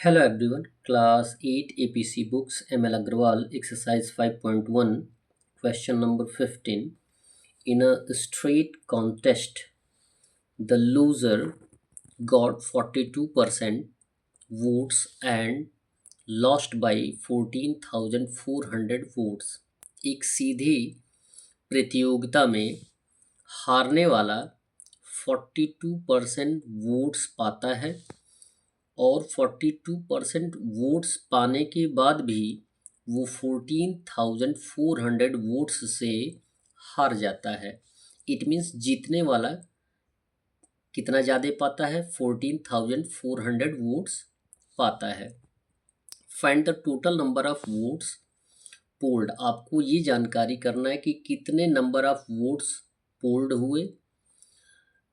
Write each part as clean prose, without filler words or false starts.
Hello everyone, Class 8 APC Books ML Agrawal Exercise 5.1 Question number 15. In a straight contest, the loser got 42% votes and lost by 14,400 votes. एक सीधी प्रतियोगिता में हारने वाला 42% votes पाता है और 42% वोट्स पाने के बाद भी वो 14,400 वोट्स से हार जाता है। इट मीन्स जीतने वाला कितना ज़्यादा पाता है? 14,400 वोट्स पाता है। Find the total number of votes polled. आपको ये जानकारी करना है कि कितने नंबर ऑफ वोट्स पोल्ड हुए,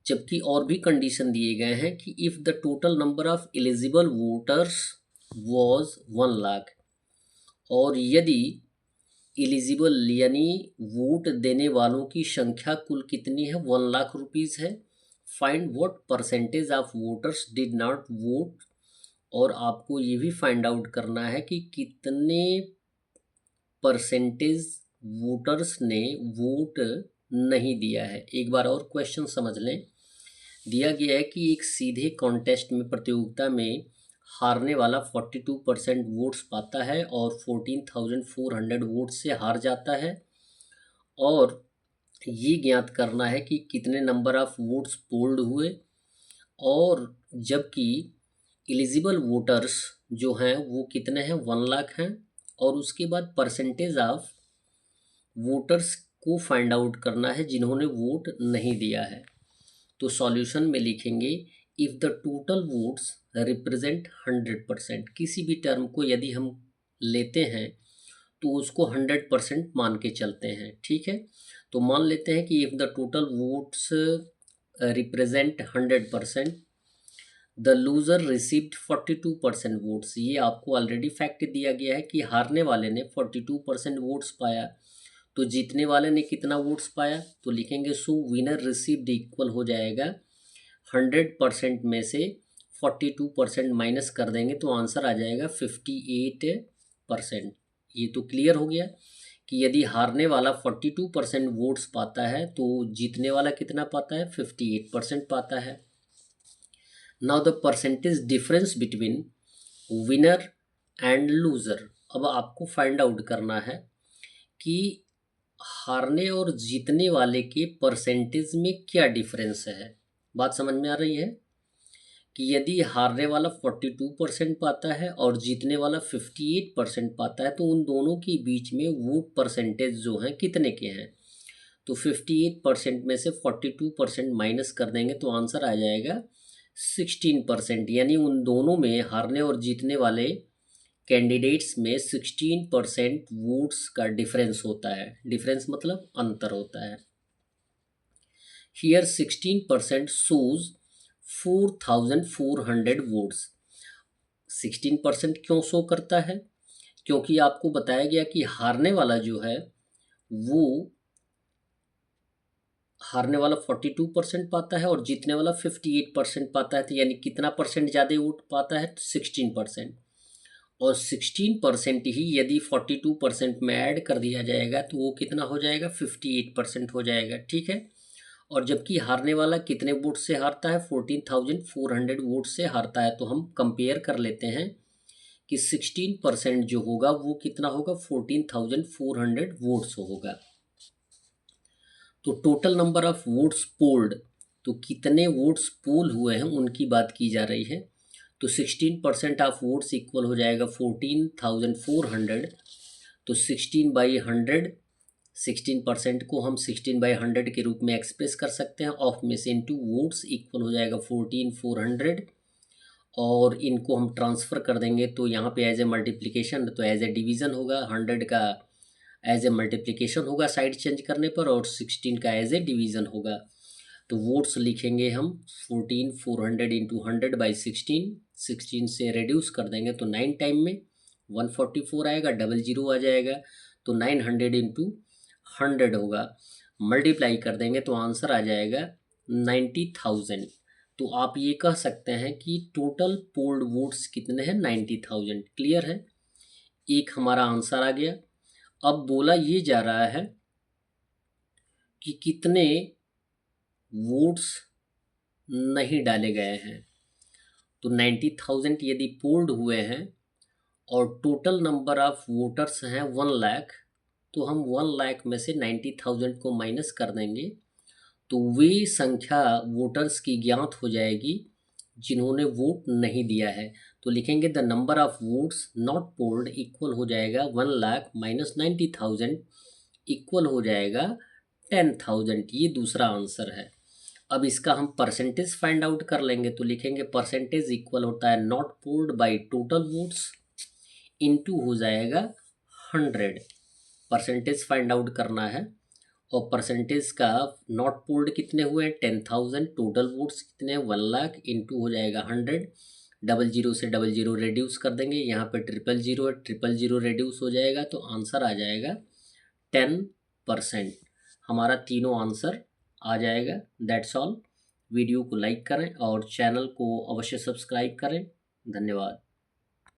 जबकि और भी कंडीशन दिए गए हैं कि if the total number of eligible voters was 1 lakh, और यदि एलिजिबल यानी वोट देने वालों की संख्या कुल कितनी है? 1 लाख रुपीज़ है। Find what percentage of voters did not vote, और आपको ये भी फाइंड आउट करना है कि कितने परसेंटेज वोटर्स ने वोट नहीं दिया है। एक बार और क्वेश्चन समझ लें। दिया गया है कि एक सीधे कॉन्टेस्ट में, प्रतियोगिता में, हारने वाला 42% वोट्स पाता है और 14,400 वोट से हार जाता है, और ये ज्ञात करना है कि कितने नंबर ऑफ वोट्स पोल्ड हुए, और जबकि एलिजिबल वोटर्स जो हैं वो कितने हैं? 1 लाख हैं। और उसके बाद परसेंटेज ऑफ वोटर्स को फाइंड आउट करना है जिन्होंने वोट नहीं दिया है। तो सॉल्यूशन में लिखेंगे if the total votes represent 100%। किसी भी टर्म को यदि हम लेते हैं तो उसको 100% मान के चलते हैं, ठीक है। तो मान लेते हैं कि if the total votes represent 100%, the loser received 42% votes. ये आपको ऑलरेडी फैक्ट दिया गया है कि हारने वाले ने 42% वोट्स पाया, तो जीतने वाले ने कितना वोट्स पाया? तो लिखेंगे सो विनर रिसीव्ड इक्वल हो जाएगा 100% में से 42% माइनस कर देंगे तो आंसर आ जाएगा 58%। ये तो क्लियर हो गया कि यदि हारने वाला 42% वोट्स पाता है तो जीतने वाला कितना पाता है? 58% पाता है। Now the percentage difference between winner and loser. अब आपको फाइंड आउट करना है कि हारने और जीतने वाले के परसेंटेज में क्या डिफरेंस है। बात समझ में आ रही है कि यदि हारने वाला 42% पाता है और जीतने वाला 58% पाता है तो उन दोनों के बीच में वोट परसेंटेज जो हैं कितने के हैं? तो 58% में से 42% माइनस कर देंगे तो आंसर आ जाएगा 16%। यानी उन दोनों में, हारने और जीतने वाले कैंडिडेट्स में 16% वोट्स का डिफरेंस होता है। डिफरेंस मतलब अंतर होता है। Here 16% shows 4,400 votes. 16% क्यों शो करता है? क्योंकि आपको बताया गया कि हारने वाला जो है वो, हारने वाला 42% पाता है और जीतने वाला 58% पाता है। तो यानी कितना परसेंट ज़्यादा वोट पाता है? 16%। और 16% ही यदि 42% में ऐड कर दिया जाएगा तो वो कितना हो जाएगा? 58% हो जाएगा, ठीक है। और जबकि हारने वाला कितने वोट से हारता है? 14,400 वोट से हारता है। तो हम कंपेयर कर लेते हैं कि 16% जो होगा वो कितना होगा? 14,400 वोट्स होगा। तो total number of votes polled, तो कितने वोट्स पोल हुए हैं उनकी बात की जा रही है। तो 16% ऑफ वोट्स इक्वल हो जाएगा 14,400। तो 16/100, 16% को हम 16/100 के रूप में एक्सप्रेस कर सकते हैं। ऑफ में से इनटू वोट्स इक्वल हो जाएगा 14,400, और इनको हम ट्रांसफ़र कर देंगे तो यहाँ पे एज ए मल्टीप्लिकेशन, तो एज ए डिवीज़न होगा। 100 का एज ए मल्टीप्लिकेशन होगा साइड चेंज करने पर, और 16 का एज ए डिवीज़न होगा। तो वोट्स लिखेंगे हम 14,400 इंटू 100/16। 16 से रिड्यूस कर देंगे तो 9 टाइम में 144 आएगा, डबल जीरो आ जाएगा, तो 900 इंटू 100 होगा। मल्टीप्लाई कर देंगे तो आंसर आ जाएगा 90,000। तो आप ये कह सकते हैं कि टोटल पोल्ड वोट्स कितने हैं, 90,000। क्लियर है, एक हमारा आंसर आ गया। अब बोला ये जा रहा है कि कितने वोट्स नहीं डाले गए हैं। तो 90,000 यदि पोल्ड हुए हैं और टोटल नंबर ऑफ वोटर्स हैं 1 लाख, तो हम 1 लाख में से 90,000 को माइनस कर देंगे तो वे संख्या वोटर्स की ज्ञात हो जाएगी जिन्होंने वोट नहीं दिया है। तो लिखेंगे the number of votes not polled equal हो जाएगा 1 लाख माइनस 90,000 इक्वल हो जाएगा 10,000। ये दूसरा आंसर है। अब इसका हम परसेंटेज फाइंड आउट कर लेंगे। तो लिखेंगे परसेंटेज इक्वल होता है not polled by total votes into हो जाएगा 100। परसेंटेज फाइंड आउट करना है और परसेंटेज का नॉट पोल्ड कितने हुए हैं 10,000, टोटल वोट्स कितने हैं 1 लाख, इनटू हो जाएगा 100। 00 से 00 रेड्यूस कर देंगे, यहाँ पे 000 है, 000 रेड्यूस हो जाएगा तो आंसर आ जाएगा 10%। हमारा तीनों आंसर आ जाएगा। That's all. वीडियो को लाइक करें और चैनल को अवश्य सब्सक्राइब करें। धन्यवाद।